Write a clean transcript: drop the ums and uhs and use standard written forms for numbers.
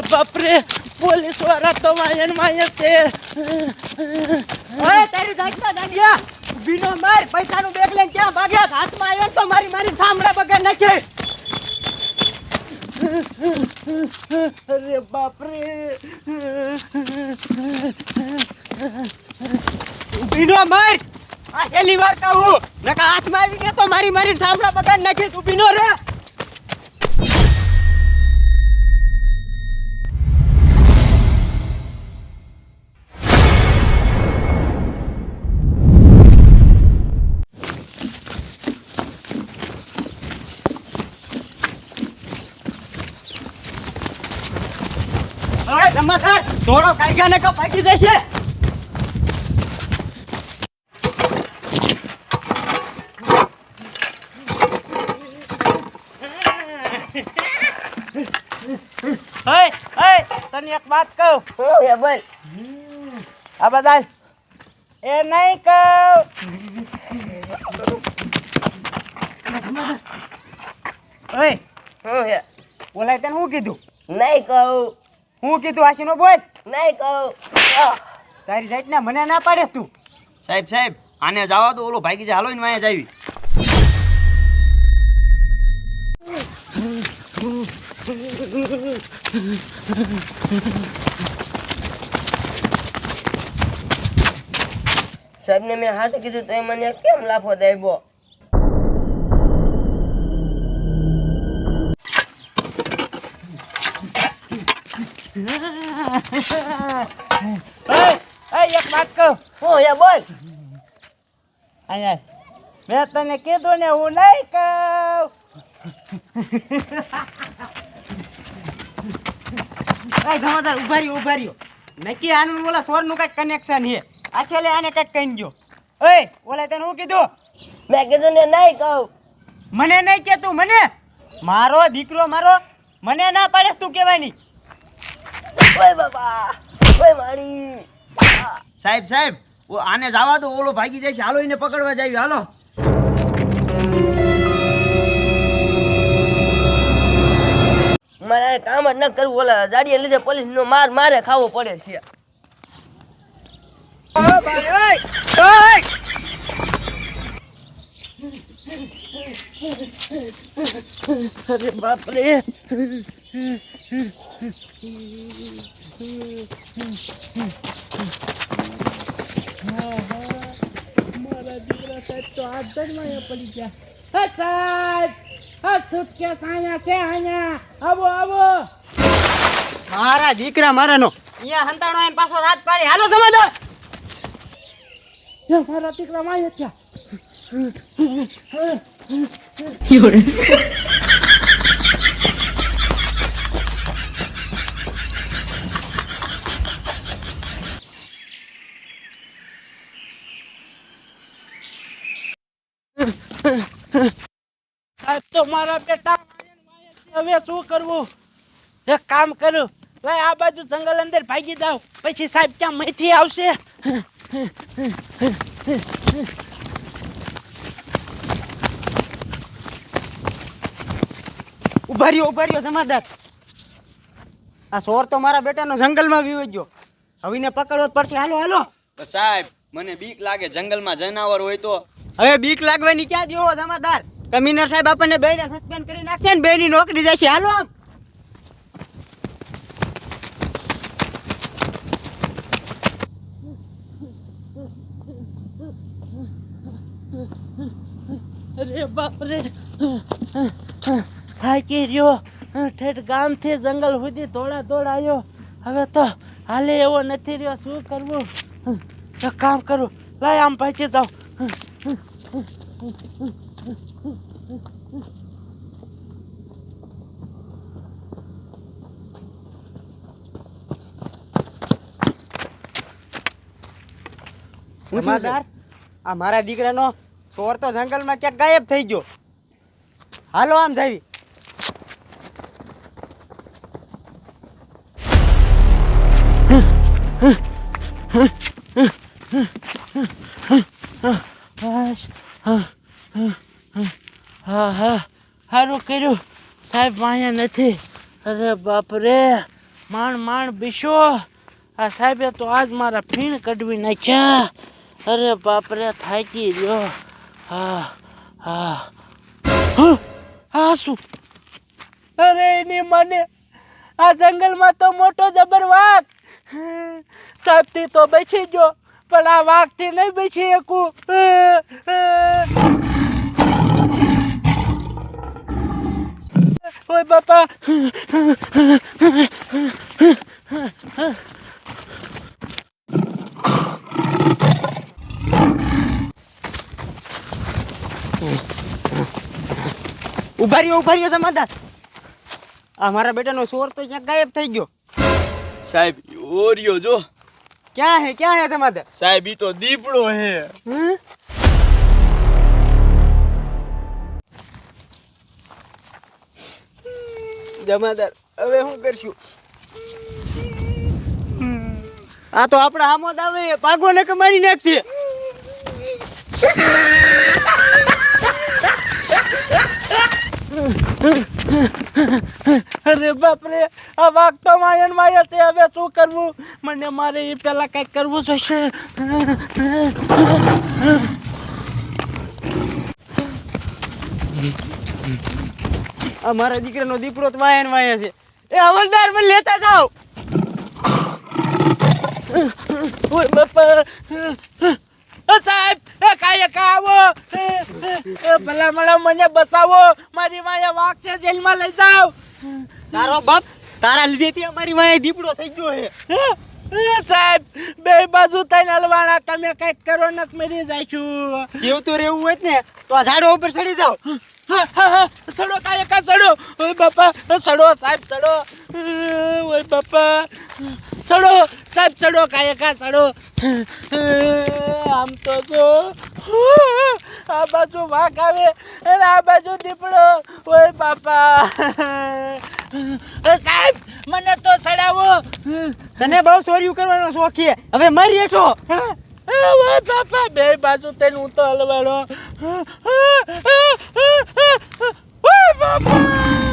અરે બાપરે, પોલીસ વાળા તો વાયન છે. ઓય તારી જાતમાં દાંડિયા બીનો માર, પૈસાનું બેગ લઈને ક્યાં ભાગ્યા? હાથમાં આવ્યો તો મારી થાંભલા બગાડ નાખે. અરે બાપરે, બીનો માર, આ છેલ્લી વાર કહું, નકા હાથમાં આવી ગયો તો મારી થાંભલા બગાડ નાખે. તું બીનો રે. થોડો કાયગા ને કો ભાગી જશે. તને એક વાત કહું. બોલ. આ બધા એ નહીં કહું. બોલાય તને શું કીધું? નહીં કહું. હું કીધું આશીનો બોલ. નહીં કહું. તારી જાત ને મને ના પાડે તું. સાહેબ આને જવા દો, ઓલો ભાગી જાય. હાલો ને વાયા જાવી. સાહેબ ને મેં હાસે કીધું તો મને કેમ લાફો દેવો? એક વાત કહું. હું હે બોલ. અહીંયા મેં તને કીધું ને હું નહીં કહું. જમાદાર ઉભા રહ્યો. નક્કી આનું ઓલા સોરનું કઈક કનેક્શન છે. આખેલે આને કઈક કહી ગયો. ઓય ઓલા તને શું કીધું? મેં કીધું ને નહીં કહું. મને નહીં કે તું મને મારો દીકરો મારો મને ના પાડેસ તું કહેવાની. ઓય બાબા, ઓય મારી. સાહેબ આને જવા દો, ઓલો ભાગી જાય છે. હાલો એને પકડવા જાવી. હાલો. મારે કામ જ ન કરવું. ઓલા ગાડીએ લીધે પોલીસ નો મારે ખાવો પડે છે. અરે બાપરે, મારા દીકરા સાહેબ તો આ ધરમાં પડી ગયા. સાહેબ છૂટકે સાયા છે. અહીંયા આવો. મારા દીકરા મારાનો અહીંયા હંતાણો આઈને પાછો હાથ પાડી. હાલો જમાદાર. મારા દીકરા માયા છે. સાહેબ તો મારા બેટા હવે શું કરવું? એક કામ કરું, ભાઈ આ બાજુ જંગલ અંદર ભાગી જાવ, પછી સાહેબ ક્યાં મહીથી આવશે. ઉભા રહ્યો જમાદાર. આ સોર તો મારા બેટાનો જંગલમાં વીવો ગયો. હવે ને પકડવો જ પડશે. હાલો. તો સાહેબ મને બીક લાગે, જંગલમાં જનાવર હોય તો. હવે બીક લાગવાની ક્યાં દેવો જમાદાર? કમિશનર સાહેબ આપણને બેને સસ્પેન્ડ કરી નાખશે ને બેની નોકરી જશે. હાલો આમ. અરે બાપરે, થાકી રહ્યો. ઠેઠ ગામથી જંગલ સુધી દોડાયો. હવે તો હાલે એવો નથી રહ્યો. શું કરવું? એક કામ કરું, લાય આમ ભાગી જાઉં. જમાદાર, આ મારા દીકરાનો ચોર તો જંગલમાં ક્યાંક ગાયબ થઈ ગયો. હાલો આમ જાવી. હા સારું કર્યું સાહેબ, અહીંયા નથી. અરે બાપરે, માંડ બીશો આ સાહેબે તો આજ મારા ફીણ કઢવી નાખ્યા અરે બાપરે થાકી રહ્યો હા હા હા શું અરે એની મને આ જંગલમાં તો મોટો જબર વાઘ સાહેબથી તો બચી ગયો પણ આ વાઘથી નહીં બચી શકું ઓય બાપા ઉભા રહ્યો સમાધાન આ મારા બેટાનો સોર તો ક્યાંક ગાયબ થઈ ગયો સાહેબ ઓરિયો જો ક્યાં હે સમાધાન સાહેબ ઈ તો દીપડો હે હમ? જમાદાર હવે શું કરશું આ તો આપણા આમોદ આવે પાગો ને મારી નાખશે અરે બાપરે આ વાઘ તો માયન માયા તે હવે શું કરવું મને મારે એ પેલા કઈક કરવું જોઈશે આ મારા દીકરાનો દીપડો તો વાયા છે એ હવલદાર મને લેતા જાઓ ઓય બાપા સાહેબ કાંઈ આવો ભલા મળો મને બસાવો મારી માયા વાઘ છે જેલમાં લઈ જાઓ તારો બાપ તારા લીધેથી અમારી વાયા દીપડો થઈ ગયો છે સાહેબ બે બાજુ થઈને હલવાણા તમે કઈક કરો ને મરી જાઈશું જીવતું રહેવું હોય ને તો આ ઝાડો ઉપર ચડી જાઓ સડો કાયકા સડો ઓય બાપા સડો સાહેબ સડો ઓય બાપા સડો સાહેબ સડો કાયકા સડો આમ તો જો આ બાજુ વાઘ આવે અને આ બાજુ દીપડો ઓય બાપા સાહેબ મને તો સડાવો તને બહુ ચોર્યું કરવાનો શોખ છે હવે મારી હેઠો ઓય બાપા બે બાજુ તને હું તો હલવાડો ઓય બાપા